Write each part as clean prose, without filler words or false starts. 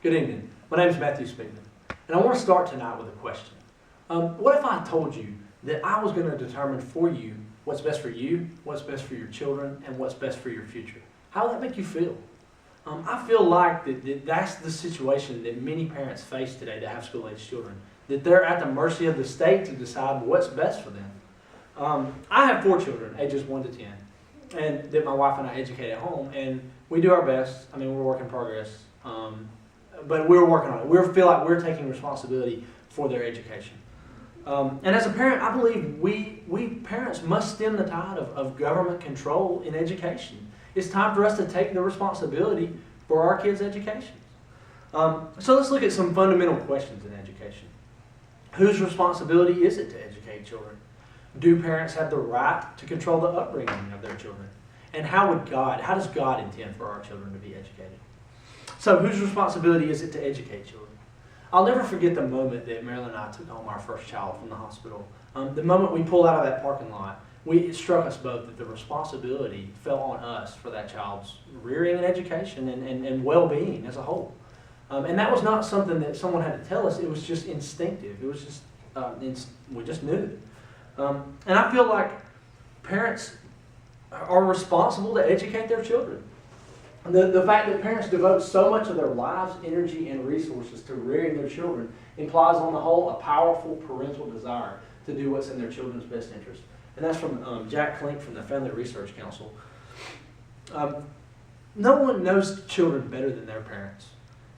Good evening. My name is Matthew Speakman, and I want to start tonight with a question. What if I told you that I was going to determine for you what's best for you, what's best for your children, and what's best for your future? How would that make you feel? I feel like that's the situation that many parents face today that have school-age children, that they're at the mercy of the state to decide what's best for them. I have 4 children, ages 1 to 10, and that my wife and I educate at home, and we do our best. I mean, we're a work in progress, but we're working on it. We feel like we're taking responsibility for their education. And as a parent, I believe we parents must stem the tide of government control in education. It's time for us to take the responsibility for our kids' education. So let's look at some fundamental questions in education. Whose responsibility is it to educate children? Do parents have the right to control the upbringing of their children? And how does God intend for our children to be educated? So whose responsibility is it to educate children? I'll never forget the moment that Marilyn and I took home our first child from the hospital. The moment we pulled out of that parking lot, it struck us both that the responsibility fell on us for that child's rearing and education and well-being as a whole. And that was not something that someone had to tell us. It was just instinctive. It was just, we just knew it. And I feel like parents are responsible to educate their children. The fact that parents devote so much of their lives, energy, and resources to rearing their children implies on the whole a powerful parental desire to do what's in their children's best interest. And that's from Jack Klink from the Family Research Council. No one knows children better than their parents.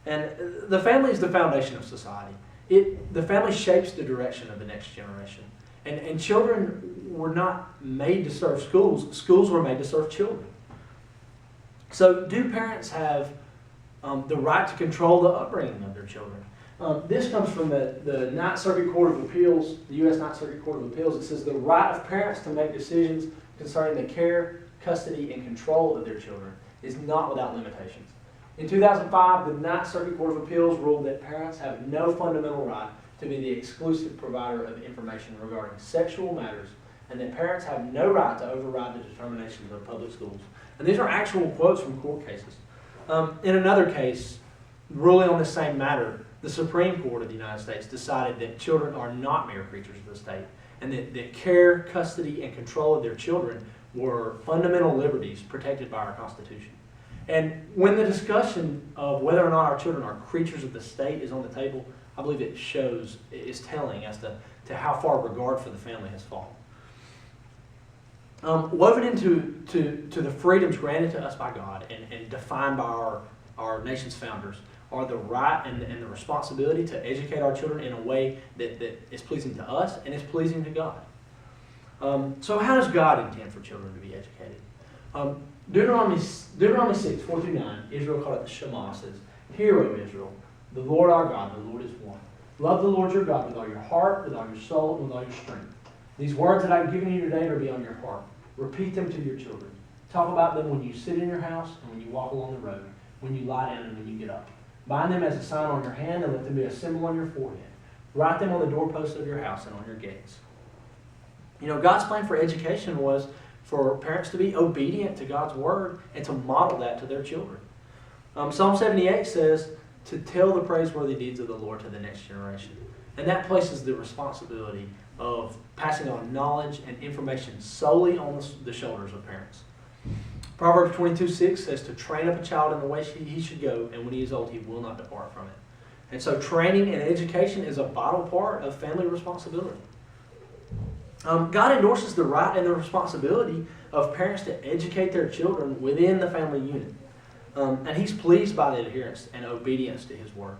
And the family is the foundation of society. The family shapes the direction of the next generation. And children were not made to serve schools. Schools were made to serve children. So do parents have the right to control the upbringing of their children? This comes from the Ninth Circuit Court of Appeals, the U.S. Ninth Circuit Court of Appeals. It says the right of parents to make decisions concerning the care, custody, and control of their children is not without limitations. In 2005, the Ninth Circuit Court of Appeals ruled that parents have no fundamental right to be the exclusive provider of information regarding sexual matters, and that parents have no right to override the determinations of public schools. And these are actual quotes from court cases. In another case, ruling on the same matter, the Supreme Court of the United States decided that children are not mere creatures of the state, and that care, custody, and control of their children were fundamental liberties protected by our Constitution. And when the discussion of whether or not our children are creatures of the state is on the table, I believe it is telling as to how far regard for the family has fallen. Woven into the freedoms granted to us by God and defined by our nation's founders are the right and the responsibility to educate our children in a way that is pleasing to us and is pleasing to God. So how does God intend for children to be educated? Deuteronomy 6, 4 through 9, Israel called it the Shema, says, "Hear, O Israel, the Lord our God, the Lord is one. Love the Lord your God with all your heart, with all your soul, and with all your strength. These words that I've given you today are be on your heart. Repeat them to your children. Talk about them when you sit in your house and when you walk along the road, when you lie down and when you get up. Bind them as a sign on your hand and let them be a symbol on your forehead. Write them on the doorposts of your house and on your gates." You know, God's plan for education was for parents to be obedient to God's word and to model that to their children. Psalm 78 says to tell the praiseworthy deeds of the Lord to the next generation. And that places the responsibility of passing on knowledge and information solely on the shoulders of parents. Proverbs 22:6 says to train up a child in the way he should go, and when he is old, he will not depart from it. And so training and education is a vital part of family responsibility. God endorses the right and the responsibility of parents to educate their children within the family unit. And He's pleased by the adherence and obedience to His word.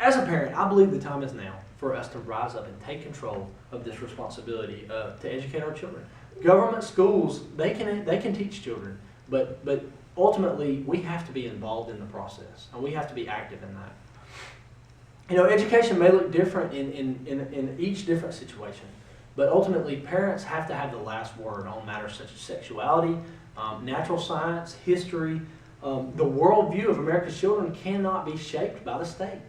As a parent, I believe the time is now for us to rise up and take control of this responsibility to educate our children. Government schools, they can teach children, but ultimately we have to be involved in the process, and we have to be active in that. You know, education may look different in each different situation, but ultimately parents have to have the last word on matters such as sexuality, natural science, history. The worldview of America's children cannot be shaped by the state.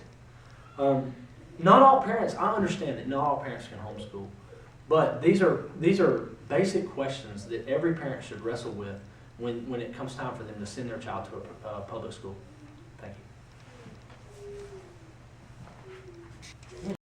Not all parents, I understand that not all parents can homeschool, but these are basic questions that every parent should wrestle with when it comes time for them to send their child to a public school.